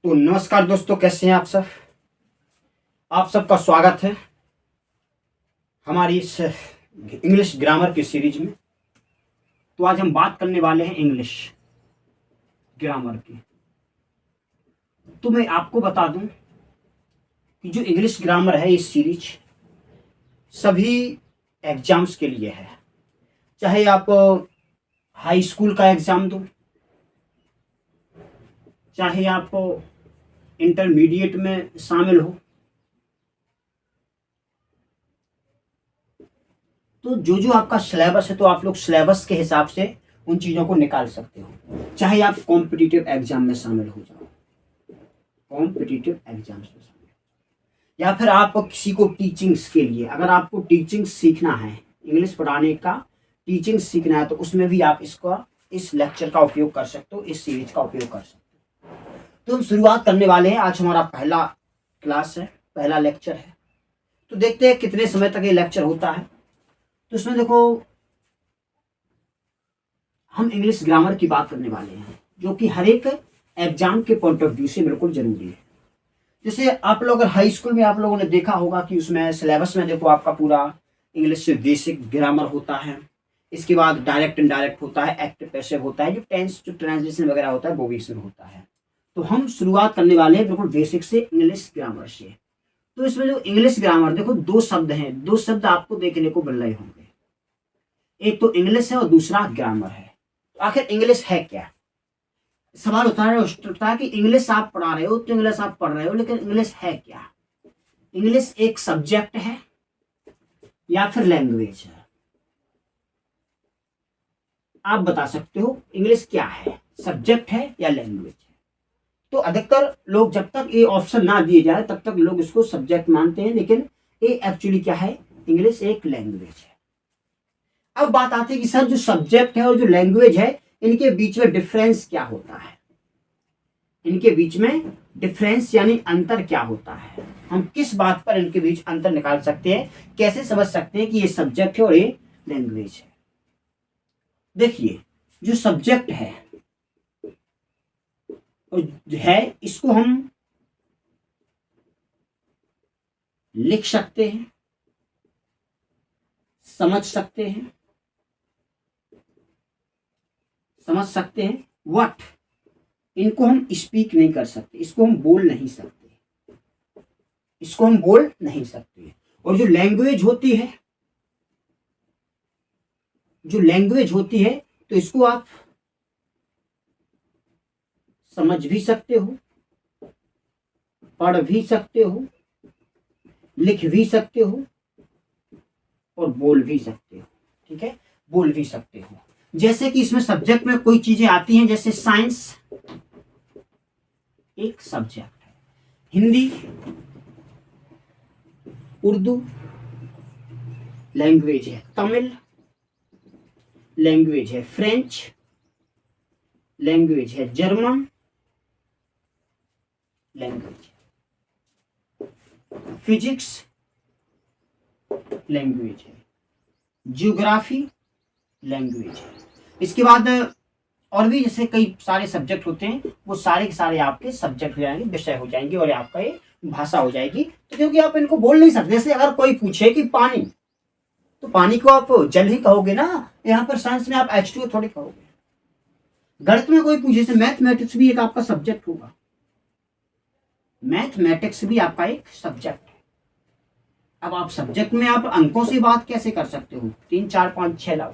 तो नमस्कार दोस्तों, कैसे हैं आप सब। आप सबका स्वागत है हमारी इस इंग्लिश ग्रामर की सीरीज में। तो आज हम बात करने वाले हैं इंग्लिश ग्रामर की। तो मैं आपको बता दूं कि जो इंग्लिश ग्रामर है, इस सीरीज सभी एग्जाम्स के लिए है। चाहे आप हाई स्कूल का एग्ज़ाम दो, चाहे आप इंटरमीडिएट में शामिल हो, तो जो आपका सिलेबस है, तो आप लोग सिलेबस के हिसाब से उन चीज़ों को निकाल सकते हो। चाहे आप कॉम्पिटिटिव एग्जाम में शामिल हो जाओ, कॉम्पिटिटिव एग्जाम्स में शामिल, या फिर आप किसी को टीचिंग्स के लिए, अगर आपको टीचिंग सीखना है, इंग्लिश पढ़ाने का टीचिंग सीखना है, तो उसमें भी आप इस लेक्चर का उपयोग कर सकते हो, इस सीरीज का उपयोग कर सकते हो। तो हम शुरुआत करने वाले हैं। आज हमारा पहला क्लास है, पहला लेक्चर है। तो देखते हैं कितने समय तक ये लेक्चर होता है। तो इसमें देखो, हम इंग्लिश ग्रामर की बात करने वाले हैं, जो कि हर एक एग्जाम के पॉइंट ऑफ व्यू से बिल्कुल जरूरी है। जैसे आप लोग अगर हाई स्कूल में आप लोगों ने देखा होगा कि उसमें सिलेबस में देखो आपका पूरा इंग्लिश से बेसिक ग्रामर होता है, इसके बाद डायरेक्ट इनडायरेक्ट होता है, एक्टिव पैसिव होता है, जो टेंस जो ट्रांसलेशन वगैरह होता है वो भी इसमें होता है। तो हम शुरुआत करने वाले हैं बिल्कुल बेसिक से, इंग्लिश ग्रामर से। तो इसमें जो इंग्लिश ग्रामर देखो, दो शब्द हैं, दो शब्द आपको देखने को मिल रहे होंगे। एक तो इंग्लिश है और दूसरा ग्रामर है। तो आखिर इंग्लिश है क्या? सवाल उठता है कि इंग्लिश आप पढ़ा रहे हो, तो इंग्लिश आप पढ़ रहे हो, लेकिन इंग्लिश है क्या? इंग्लिश एक सब्जेक्ट है या फिर लैंग्वेज है? आप बता सकते हो इंग्लिश क्या है, सब्जेक्ट है या लैंग्वेज है? तो अधिकतर लोग, जब तक ये ऑप्शन ना दिए जाए तब तक लोग इसको सब्जेक्ट मानते हैं, लेकिन ये एक्चुअली क्या है? इंग्लिश एक लैंग्वेज है। अब बात आती है कि सर, जो सब्जेक्ट है और जो लैंग्वेज है, इनके बीच में डिफरेंस क्या होता है? इनके बीच में डिफरेंस यानी अंतर क्या होता है? हम किस बात पर इनके बीच अंतर निकाल सकते हैं, कैसे समझ सकते हैं कि ये सब्जेक्ट है और ये लैंग्वेज है? देखिए, जो सब्जेक्ट है इसको हम लिख सकते हैं, समझ सकते हैं, व्हाट, इनको हम स्पीक नहीं कर सकते, इसको हम बोल नहीं सकते, और जो लैंग्वेज होती है, तो इसको आप समझ भी सकते हो, पढ़ भी सकते हो, लिख भी सकते हो और बोल भी सकते हो। ठीक है, बोल भी सकते हो। जैसे कि इसमें सब्जेक्ट में कोई चीजें आती हैं, जैसे साइंस एक सब्जेक्ट है, हिंदी, उर्दू लैंग्वेज है, तमिल लैंग्वेज है, फ्रेंच लैंग्वेज है, जर्मन लैंग्वेज है, फिजिक्स लैंग्वेज है, ज्योग्राफी लैंग्वेज है। इसके बाद और भी जैसे कई सारे सब्जेक्ट होते हैं, वो सारे के सारे आपके सब्जेक्ट हो जाएंगे, विषय हो जाएंगे, और आपका ये भाषा हो जाएगी। तो क्योंकि आप इनको बोल नहीं सकते। जैसे अगर कोई पूछे कि पानी, तो पानी को आप जल ही कहोगे ना। यहाँ पर साइंस में आप H2O थोड़ी कहोगे। गणित में कोई पूछे, जैसे मैथमेटिक्स भी एक आपका सब्जेक्ट होगा, मैथमेटिक्स भी आपका एक सब्जेक्ट है। अब आप सब्जेक्ट में आप अंकों से बात कैसे कर सकते हो? 3 4 5 6 लाओ,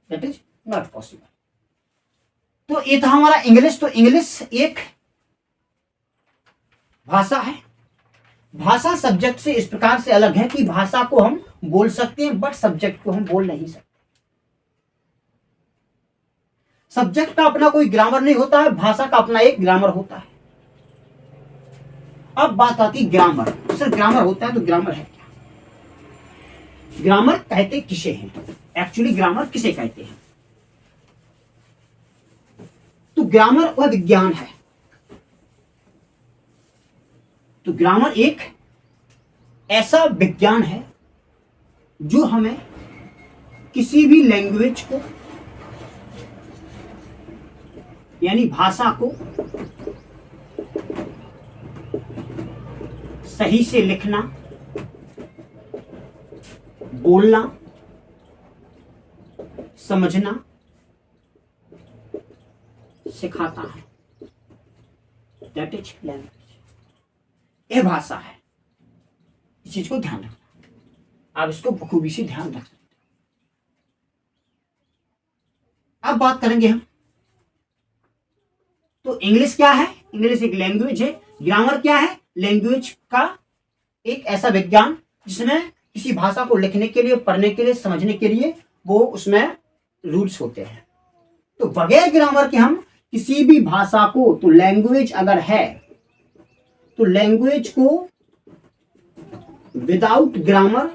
दैट इज नॉट पॉसिबल। तो ये था हमारा इंग्लिश। तो इंग्लिश एक भाषा है। भाषा सब्जेक्ट से इस प्रकार से अलग है कि भाषा को हम बोल सकते हैं, बट सब्जेक्ट को हम बोल नहीं सकते। सब्जेक्ट का अपना कोई ग्रामर नहीं होता है, भाषा का अपना एक ग्रामर होता है। अब बात आती है ग्रामर। सर, ग्रामर होता है तो ग्रामर है क्या? ग्रामर कहते किसे हैं? एक्चुअली ग्रामर किसे कहते हैं? तो ग्रामर वह विज्ञान है। तो ग्रामर एक ऐसा विज्ञान है जो हमें किसी भी लैंग्वेज को, यानी भाषा को सही से लिखना, बोलना, समझना सिखाता है। That is language. यह भाषा है। इस चीज को ध्यान रखना, आप इसको बखूबी से ध्यान रख सकते हो। अब बात करेंगे हम, तो इंग्लिश क्या है? इंग्लिश एक लैंग्वेज है। ग्रामर क्या है? लैंग्वेज का एक ऐसा विज्ञान जिसमें किसी भाषा को लिखने के लिए, पढ़ने के लिए, समझने के लिए वो उसमें रूल्स होते हैं। तो बगैर ग्रामर के हम किसी भी भाषा को, तो लैंग्वेज अगर है तो लैंग्वेज को without grammar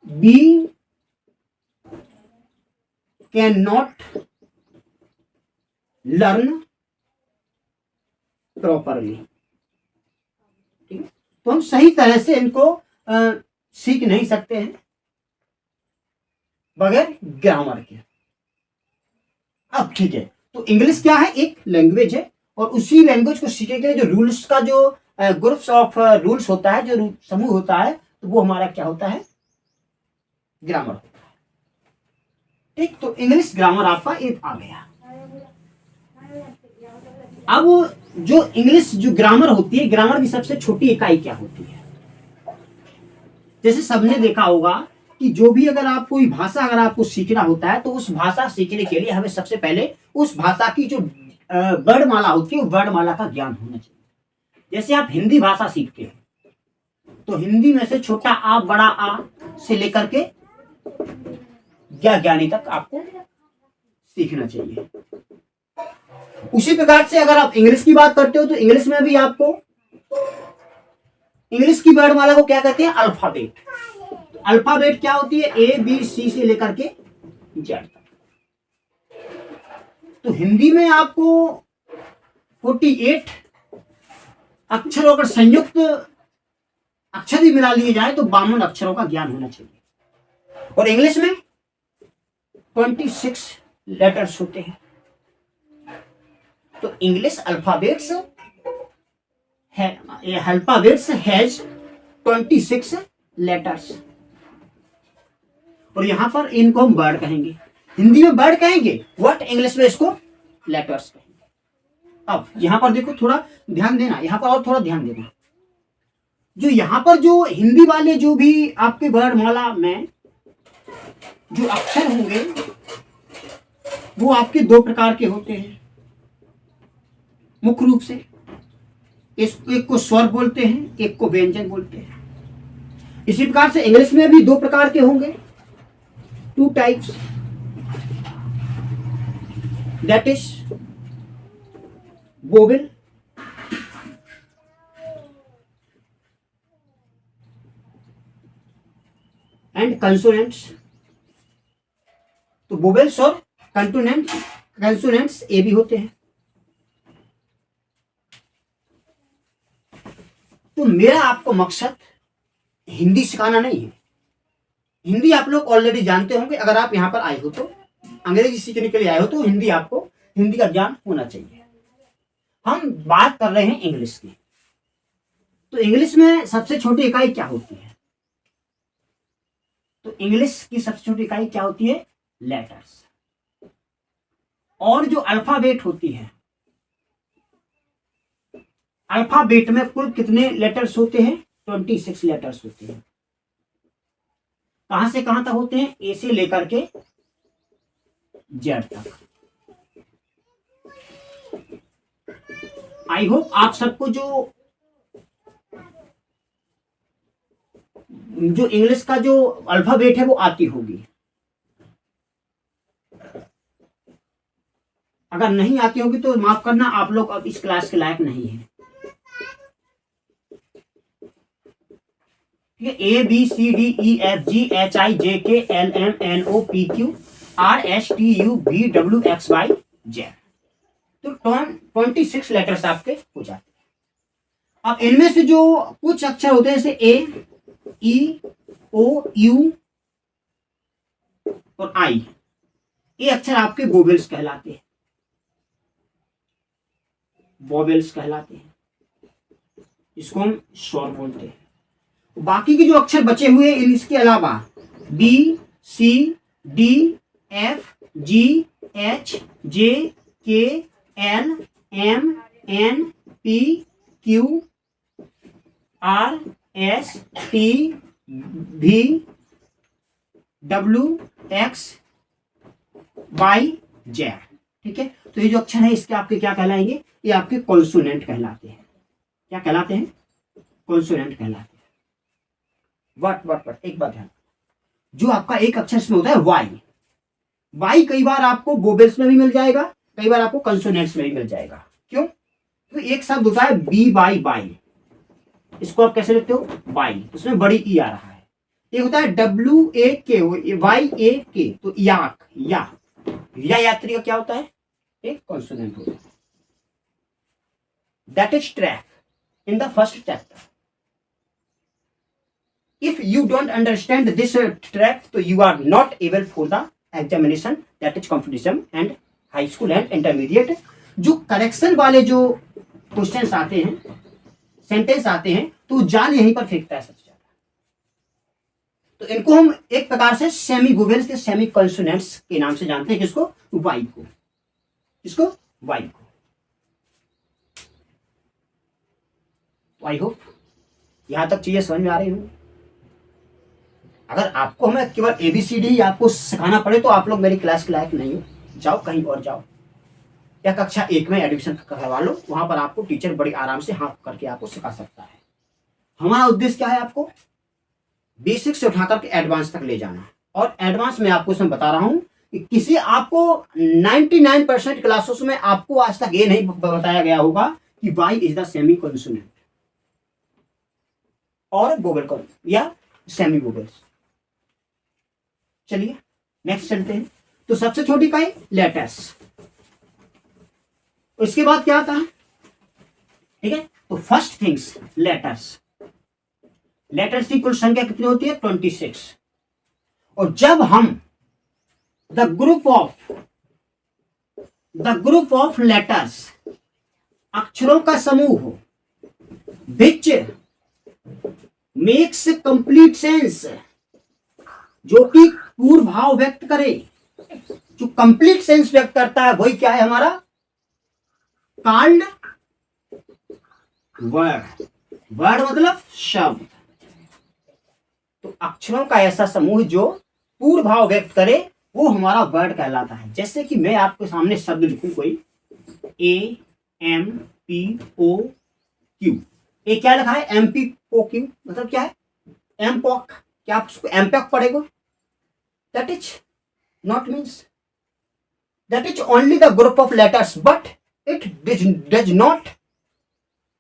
be can not learn properly. ठीक है, तो हम सही तरह से इनको सीख नहीं सकते हैं बगैर ग्रामर के। अब ठीक है, तो इंग्लिश क्या है? एक लैंग्वेज है, और उसी लैंग्वेज को सीखने के लिए जो रूल्स का जो ग्रुप्स ऑफ रूल्स होता है, जो समूह होता है, तो वो हमारा क्या होता है? ग्रामर होता है। ठीक, तो इंग्लिश ग्रामर आपका एक आ गया। अब जो इंग्लिश जो ग्रामर होती है, ग्रामर की सबसे छोटी इकाई क्या होती है? जैसे सबने देखा होगा कि जो भी अगर आप कोई भाषा अगर आपको सीखना होता है, तो उस भाषा सीखने के लिए हमें सबसे पहले उस भाषा की जो वर्णमाला होती है, वो वर्णमाला का ज्ञान होना चाहिए। जैसे आप हिंदी भाषा सीखते हो, तो हिंदी में से छोटा आ, बड़ा आ से लेकर के ज्ञानी तक आपको सीखना चाहिए। उसी प्रकार से अगर आप इंग्लिश की बात करते हो, तो इंग्लिश में भी आपको इंग्लिश की वर्णमाला को क्या कहते हैं? अल्फाबेट। अल्फाबेट क्या होती है? ए बी सी से लेकर के जेड तक। तो हिंदी में आपको 48 अक्षरों का संयुक्त अक्षर भी मिला लिए जाए तो 52 अक्षरों का ज्ञान होना चाहिए। और इंग्लिश में 26 लेटर्स होते हैं। तो इंग्लिश अल्फाबेट्स हैज 26 लेटर्स। और यहां पर इनको हम वर्ड कहेंगे। हिंदी में वर्ड कहेंगे, व्हाट इंग्लिश में इसको लेटर्स कहेंगे। अब यहां पर देखो, थोड़ा ध्यान देना, यहां पर और थोड़ा ध्यान देना। जो यहां पर जो हिंदी वाले जो भी आपके वर्णमाला में जो अक्षर होंगे, वो आपके दो प्रकार के होते हैं मुख्य रूप से। एक को स्वर बोलते हैं, एक को व्यंजन बोलते हैं। इसी प्रकार से इंग्लिश में भी दो प्रकार के होंगे, 2 types, that is vowel and consonants. तो वोवेल्स और कंसोनेंट्स ये भी होते हैं। तो मेरा आपको मकसद हिंदी सिखाना नहीं है। हिंदी आप लोग ऑलरेडी जानते होंगे। अगर आप यहां पर आए हो तो अंग्रेजी सीखने के लिए आए हो, तो हिंदी का ज्ञान होना चाहिए। हम बात कर रहे हैं इंग्लिश की। तो इंग्लिश में सबसे छोटी इकाई क्या होती है? तो इंग्लिश की सबसे छोटी इकाई क्या होती है? लेटर्स। और जो अल्फाबेट होती है, अल्फाबेट में कुल कितने लेटर्स होते हैं? 26 लेटर्स होते हैं। कहां से कहां तक होते हैं? ए से लेकर के जेड तक। आई होप आप सबको जो इंग्लिश का जो अल्फाबेट है वो आती होगी। अगर नहीं आती होगी तो माफ करना, आप लोग अब इस क्लास के लायक नहीं है। A B C D E F G H I J K L M N O P Q R S T U V W X Y Z. तो 26 लेटर्स आपके हो जाते हैं। अब इनमें से जो कुछ अक्षर होते हैं, जैसे ए, ई, ओ, यू और आई, ये अक्षर आपके वोवेल्स कहलाते हैं। वोवेल्स कहलाते हैं, इसको हम स्वर बोलते हैं। बाकी के जो अक्षर बचे हुए इसके अलावा B, C, D, F, G, H, J, K, L, M, N, P, Q, R, S, T, V, W, X, Y, Z. ठीक है, तो ये जो अक्षर है इसके आपके क्या कहलाएंगे, ये आपके कॉन्सोनेंट कहलाते हैं। क्या कहलाते हैं? कॉन्सोनेंट कहलाते हैं। बट एक बात है, जो आपका एक अक्षर इसमें होता है वाई, वाई कई बार आपको वोवेल्स में भी मिल जाएगा, कई बार आपको कंसोनेंट्स में भी मिल जाएगा। क्यों? तो एक शब्द होता है बी बाई बाई, इसको आप कैसे लिखते हो? बाई, उसमें बड़ी ई आ रहा है। एक होता है डब्ल्यू ए के, वाई ए के, तो याक, या यात्री का क्या होता है? एक कॉन्सोनेंट होता है। That is track in the first chapter. If you don't understand this track, so you are not able for the examination, that is competition and high school and intermediate। जो करेक्शन वाले जो questions आते हैं, sentence आते हैं, तो जान यहीं पर फेंकता है सबसे ज्यादा। तो इनको हम एक प्रकार से सेमी वोवेल्स के सेमी कॉन्सोनेंट्स के नाम से जानते हैं। किसको? वाई को। किसको? वाई को। आई होप यहां तक चीजें समझ में आ रही हूँ। अगर आपको हमें केवल ABCD आपको सिखाना पड़े तो आप लोग मेरी क्लास के लायक नहीं हो, जाओ कहीं और जाओ, या कक्षा 1 में एडमिशन करवा लो, वहां पर आपको टीचर बड़ी आराम से हाथ करके आपको सिखा सकता है। हमारा उद्देश्य क्या है? आपको बेसिक से उठाकर के एडवांस तक ले जाना। और एडवांस में आपको इसमें बता रहा हूं कि किसी आपको 99% क्लासेस में आपको आज तक ये नहीं बताया गया होगा कि Y is the semi consonant और वोवेल या सेमी वोवेल्स। चलिए नेक्स्ट चलते हैं। तो सबसे छोटी का है लेटर्स, उसके बाद क्या आता है? ठीक है, तो फर्स्ट थिंग्स लेटर्स। लेटर्स की कुल संख्या कितनी होती है? 26। और जब हम द ग्रुप ऑफ लेटर्स, अक्षरों का समूह हो, विच मेक्स कंप्लीट सेंस, जो कि पूर्ण भाव व्यक्त करे, जो कंप्लीट सेंस व्यक्त करता है, वही क्या है हमारा? Called word. वर्ड मतलब शब्द। तो अक्षरों का ऐसा समूह जो पूर्ण भाव व्यक्त करे वो हमारा वर्ड कहलाता है। जैसे कि मैं आपके सामने शब्द लिखूं कोई AMPOQ, ये क्या लिखा है? MPOQ मतलब क्या है? एमपॉक। क्या आप उसको एमपॉक पढ़ेगा? That is not means, that is only the group of letters, but it does not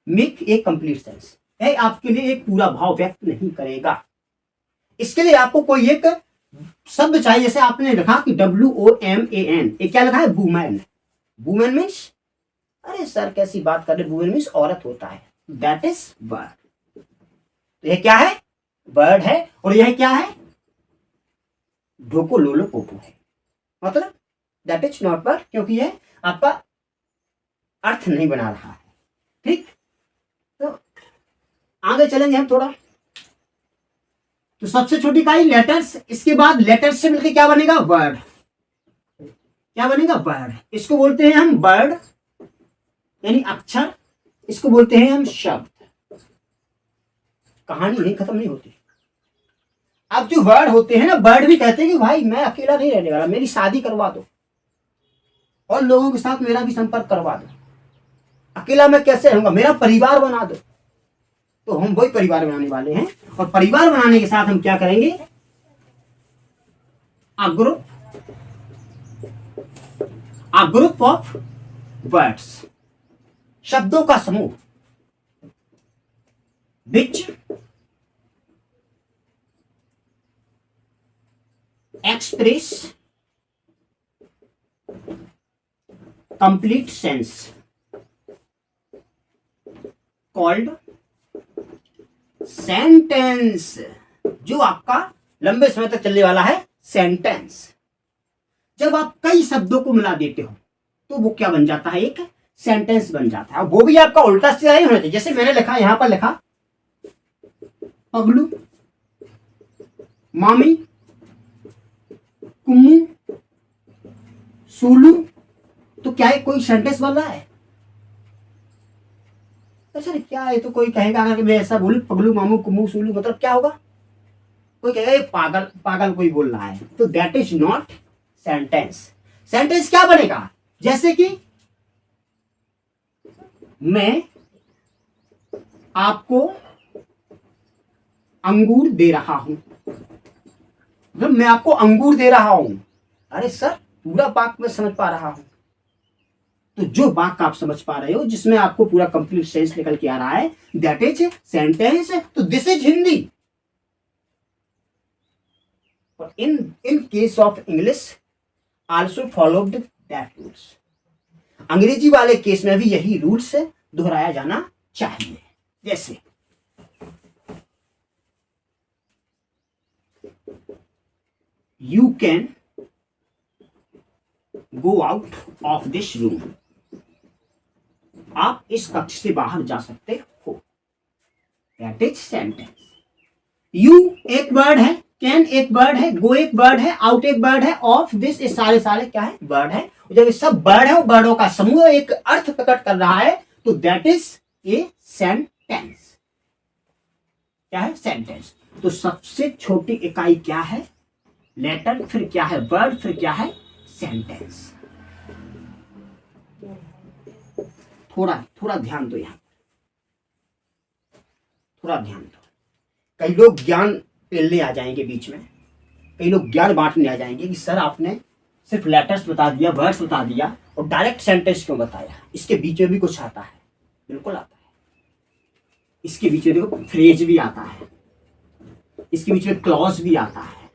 make a complete sense. यह आपके लिए एक पूरा भाव व्यक्त नहीं करेगा। इसके लिए आपको कोई एक शब्द चाहिए। जैसे आपने लिखा कि WOMAN, ये क्या लिखा है? वुमेन। वुमेन मीन्स, अरे सर कैसी बात कर रहे, वुमेन मीन्स औरत होता है। That is word. तो यह क्या है? वर्ड है। और यह क्या है? ढोको लोलो पोपो है। मतलब दैट इज नॉट वर्ड, क्योंकि यह आपका अर्थ नहीं बना रहा है। ठीक, तो आगे चलेंगे हम थोड़ा। तो सबसे छोटी इकाई लेटर्स, इसके बाद लेटर्स से मिलकर क्या बनेगा? वर्ड। क्या बनेगा? वर्ड। इसको बोलते हैं हम वर्ड यानी अक्षर, इसको बोलते हैं हम शब्द। कहानी नहीं खत्म नहीं होती। अब जो वर्ड होते हैं ना, वर्ड भी कहते हैं कि भाई मैं अकेला नहीं रहने वाला, मेरी शादी करवा दो और लोगों के साथ मेरा भी संपर्क करवा दो। अकेला मैं कैसे रहूंगा, मेरा परिवार बना दो। तो हम वही परिवार बनाने वाले हैं। और परिवार बनाने के साथ हम क्या करेंगे? अ ग्रुप ऑफ वर्ड्स, शब्दों का समूह, which express complete sense, called sentence. जो आपका लंबे समय तक चलने वाला है सेंटेंस। जब आप कई शब्दों को मिला देते हो तो वो क्या बन जाता है? एक सेंटेंस बन जाता है। वो भी आपका उल्टा सीधा ही होना चाहिए। जैसे मैंने लिखा, यहां पर लिखा पगलू मामी कुम्मू सूलू, तो क्या है, कोई सेंटेंस बन रहा है? तो सर क्या है, तो कोई कहेगा अगर मैं ऐसा बोलूं पगलू मामू कुम्मू सूलू, मतलब क्या होगा? कोई कहेगा ये पागल पागल कोई बोल रहा है। तो that is not sentence. Sentence क्या बनेगा? जैसे कि मैं आपको अंगूर दे रहा हूं, मतलब मैं आपको अंगूर दे रहा हूं। अरे सर पूरा वाक्य मैं समझ पा रहा हूं। तो जो वाक्य आप समझ पा रहे हो, जिसमें आपको पूरा कंप्लीट सेंस निकल के आ रहा है, दैट इज सेंटेंस। तो this is Hindi. In case of English also followed that rules. अंग्रेजी वाले केस में भी यही रूल्स दोहराया जाना चाहिए। जैसे you can go out of this room, आप इस कक्ष से बाहर जा सकते हो। That is sentence. यू एक वर्ड है, कैन एक वर्ड है, गो एक वर्ड है, आउट एक वर्ड है, ऑफ दिस, ये सारे सारे क्या है? वर्ड है। जब ये सब वर्ड है, वर्डों का समूह एक अर्थ प्रकट कर रहा है, तो दैट इज ए सेंटेंस। क्या है? सेंटेंस। तो सबसे छोटी इकाई क्या है? लेटर, फिर क्या है? वर्ड, फिर क्या है? सेंटेंस। थोड़ा थोड़ा ध्यान दो, यहां थोड़ा ध्यान दो। कई लोग ज्ञान पेलने आ जाएंगे बीच में, कई लोग ज्ञान बांटने आ जाएंगे कि सर आपने सिर्फ लेटर्स बता दिया, वर्ड्स बता दिया और डायरेक्ट सेंटेंस क्यों बताया? इसके बीच में भी कुछ आता है। बिल्कुल आता है। इसके बीच में देखो फ्रेज भी आता है, इसके बीच में क्लॉज भी आता है।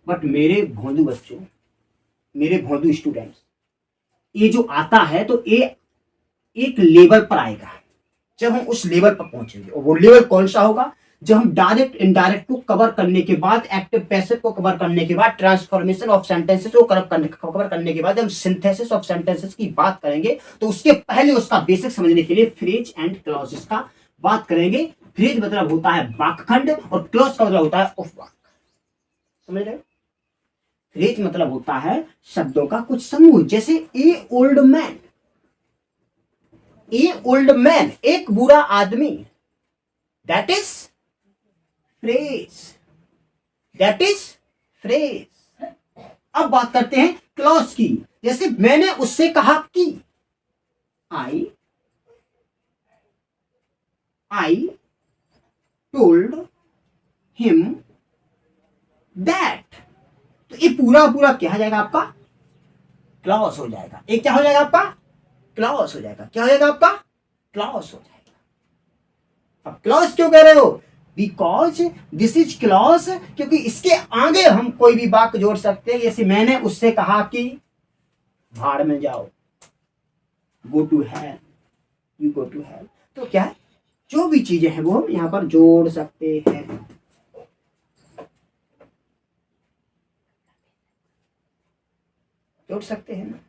बट मेरे भोंदू बच्चों, मेरे भोंदू स्टूडेंट्स, ये जो आता है तो ये एक लेवल पर आएगा। जब हम उस लेवल पर पहुंचेंगे, और वो लेवल कौन सा होगा? जब हम डायरेक्ट इनडायरेक्ट को कवर करने के बाद, एक्टिव पैसिव को कवर करने के बाद, ट्रांसफॉर्मेशन ऑफ सेंटेंसेस को कवर करने के बाद, हम सिंथेसिस ऑफ सेंटेंसेस की बात करेंगे। तो उसके पहले उसका बेसिक समझने के लिए फ्रेज एंड क्लॉजेस का बात करेंगे। फ्रेज मतलब होता है वाक्यखंड और क्लॉज का मतलब होता है उपवाक्य। समझ रहे हो? फ्रेज मतलब होता है शब्दों का कुछ समूह। जैसे ए ओल्ड मैन, ए ओल्ड मैन, एक बुरा आदमी, that is phrase. That is phrase. अब बात करते हैं क्लॉज की। जैसे मैंने उससे कहा कि, आई टोल्ड हिम दैट। तो ये पूरा पूरा क्या हो जाएगा आपका? क्लॉज हो जाएगा। एक क्या हो जाएगा आपका? क्लॉज हो जाएगा। क्या हो जाएगा आपका? क्लॉज हो जाएगा। अब क्लॉज क्यों कह रहे हो? बिकॉज दिस इज क्लॉज, क्योंकि इसके आगे हम कोई भी वाक्य जोड़ सकते हैं। जैसे मैंने उससे कहा कि भाड़ में जाओ, go to hell, you go to hell. तो क्या है, जो भी चीजें हैं वो हम यहां पर जोड़ सकते हैं। जोड़ सकते हैं ना?